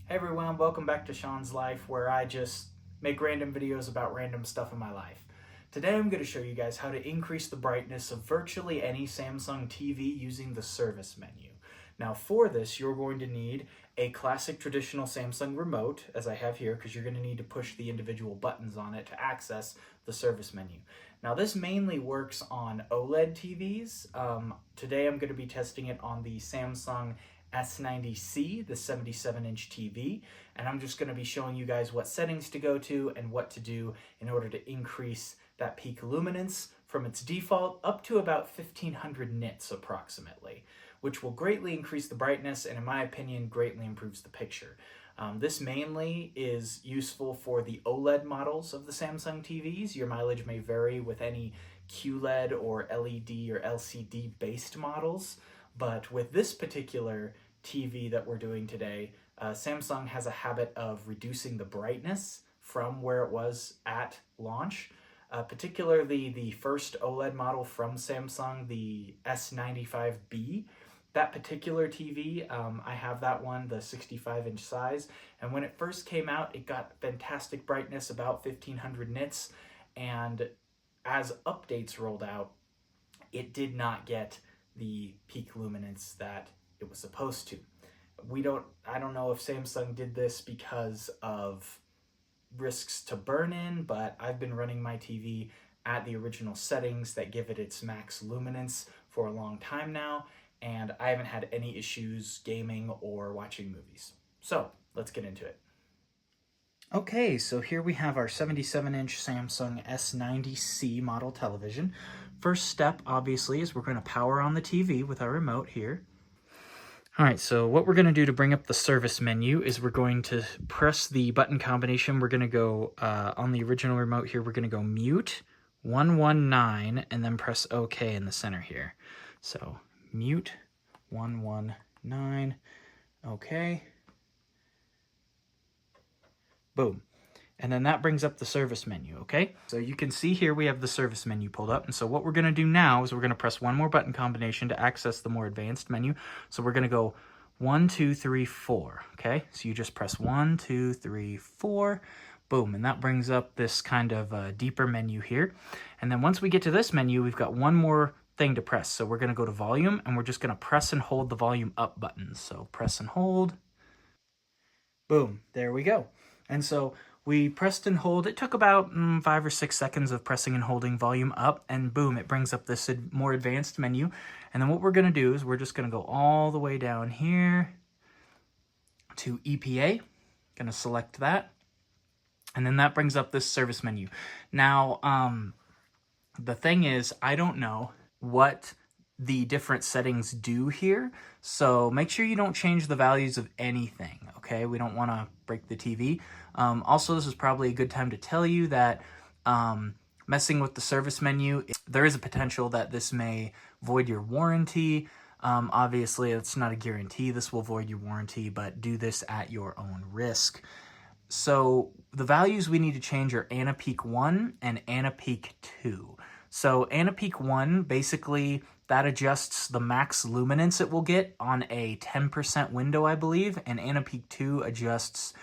Hey everyone, welcome back to Sean's Life, where I just make random videos about random stuff in my life. Today I'm going to show you guys how to increase the brightness of virtually any Samsung TV using the service menu. Now for this, you're going to need a classic traditional Samsung remote, as I have here, because you're going to need to push the individual buttons on it to access the service menu. Now this mainly works on OLED TVs. Today I'm going to be testing it on the Samsung S90C, the 77-inch TV, and I'm just going to be showing you guys what settings to go to and what to do in order to increase that peak luminance from its default up to about 1500 nits approximately, which will greatly increase the brightness and in my opinion greatly improves the picture. This mainly is useful for the OLED models of the Samsung TVs. Your mileage may vary with any QLED or LED or LCD based models. But with this particular TV that we're doing today, Samsung has a habit of reducing the brightness from where it was at launch. Particularly the first OLED model from Samsung, the S95B. That particular TV, I have that one, the 65-inch size, and when it first came out, it got fantastic brightness, about 1500 nits, and as updates rolled out, it did not get the peak luminance that it was supposed to. I don't know if Samsung did this because of risks to burn-in, but I've been running my TV at the original settings that give it its max luminance for a long time now, and I haven't had any issues gaming or watching movies. So let's get into it. Okay, so here we have our 77-inch Samsung S90C model television. First step, obviously, is we're going to power on the TV with our remote here. All right, so what we're going to do to bring up the service menu is we're going to press the button combination. We're going to go on the original remote here, we're going to go mute 119 and then press OK in the center here. So mute 119, OK. Boom. And then that brings up the service menu, okay? So you can see here we have the service menu pulled up. And so what we're going to do now is we're going to press one more button combination to access the more advanced menu. So we're going to go 1, 2, 3, 4, okay? So you just press 1, 2, 3, 4, boom. And that brings up this kind of deeper menu here. And then once we get to this menu, we've got one more thing to press. So we're going to go to volume and we're just going to press and hold the volume up buttons. So press and hold. Boom, there we go. And so we pressed and hold. It took about 5 or 6 seconds of pressing and holding volume up, and boom, it brings up this more advanced menu. And then what we're going to do is we're just going to go all the way down here to EPA. Going to select that. And then that brings up this service menu. Now, the thing is, I don't know what the different settings do here, so make sure you don't change the values of anything, okay? We don't want to break the TV. Also, this is probably a good time to tell you that messing with the service menu, there is a potential that this may void your warranty. Obviously, it's not a guarantee this will void your warranty, but do this at your own risk. So the values we need to change are AnaPeak 1 and AnaPeak 2. So AnaPeak 1, basically, that adjusts the max luminance it will get on a 10% window, I believe, and AnaPeak 2 adjusts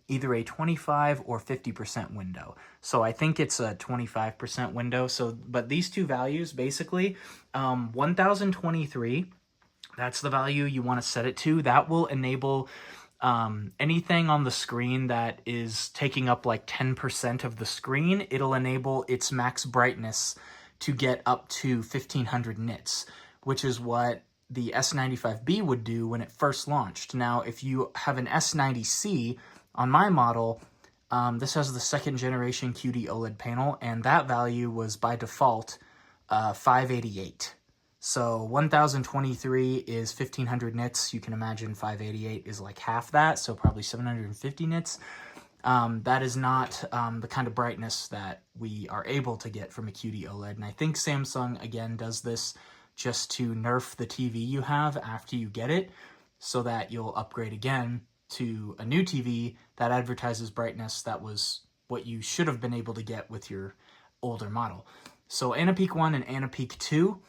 either a 25 or 50% window. So I think it's a 25% window. So, but these two values, basically, 1023, that's the value you want to set it to. That will enable anything on the screen that is taking up like 10% of the screen. It'll enable its max brightness to get up to 1500 nits, which is what the S95B would do when it first launched. Now, if you have an S90C, on my model, this has the 2nd generation QD OLED panel, and that value was by default 588. So 1023 is 1500 nits. You can imagine 588 is like half that, so probably 750 nits. That is not the kind of brightness that we are able to get from a QD OLED. And I think Samsung, again, does this just to nerf the TV you have after you get it so that you'll upgrade again to a new TV that advertises brightness that was what you should have been able to get with your older model. So AnaPeak 1 and AnaPeak 2,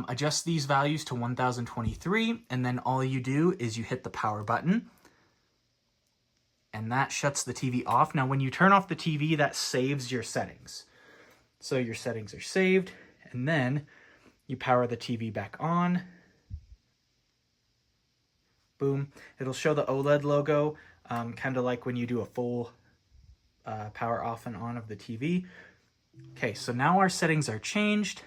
adjust these values to 1023, and then all you do is you hit the power button. and that shuts the TV off. Now, when you turn off the TV, that saves your settings. So your settings are saved, and then you power the TV back on. Boom. It'll show the OLED logo, kind of like when you do a full power off and on of the TV. Okay, so now our settings are changed,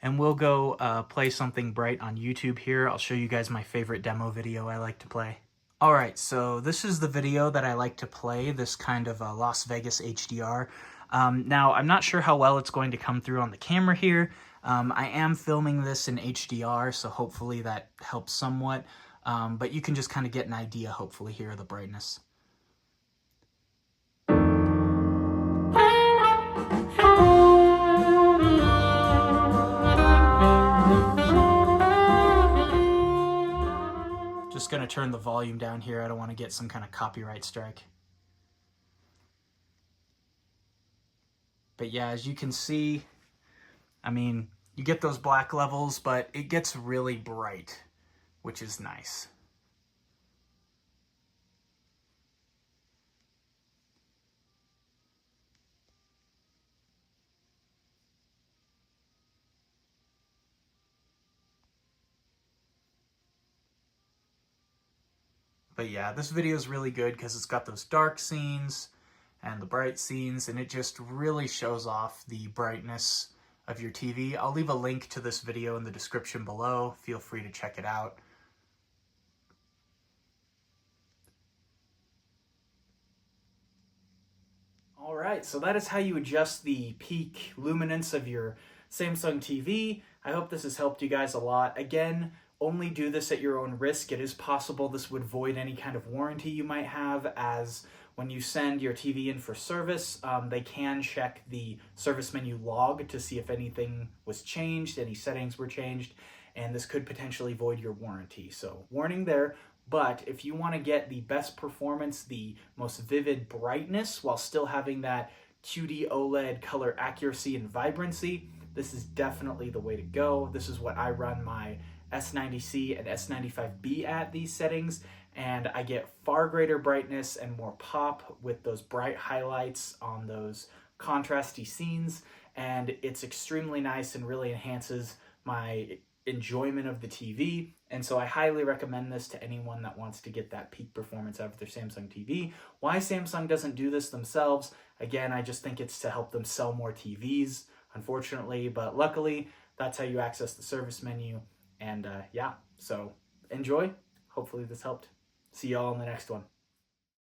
and we'll go play something bright on YouTube here. I'll show you guys my favorite demo video I like to play. All right, so this is the video that I like to play, this kind of Las Vegas HDR. Now, I'm not sure how well it's going to come through on the camera here. I am filming this in HDR, so hopefully that helps somewhat. But you can just kind of get an idea, hopefully, here of the brightness. Just going to turn the volume down here. I don't want to get some kind of copyright strike. But yeah, as you can see, I mean, you get those black levels, but it gets really bright, which is nice. But yeah, this video is really good because it's got those dark scenes and the bright scenes, and it just really shows off the brightness of your TV. I'll leave a link to this video in the description below. Feel free to check it out. All right, so that is how you adjust the peak luminance of your Samsung TV. I hope this has helped you guys a lot. Again, only do this at your own risk. It is possible this would void any kind of warranty you might have, as when you send your TV in for service, they can check the service menu log to see if anything was changed, any settings were changed, and this could potentially void your warranty. So warning there. But if you want to get the best performance, the most vivid brightness, while still having that QD OLED color accuracy and vibrancy, this is definitely the way to go. This is what I run my S90C and S95B at, these settings, and I get far greater brightness and more pop with those bright highlights on those contrasty scenes, and it's extremely nice and really enhances my enjoyment of the TV. And so I highly recommend this to anyone that wants to get that peak performance out of their Samsung TV. Why Samsung doesn't do this themselves, again, I just think it's to help them sell more TVs, unfortunately, but luckily that's how you access the service menu. And yeah, so enjoy. Hopefully this helped. See y'all in the next one.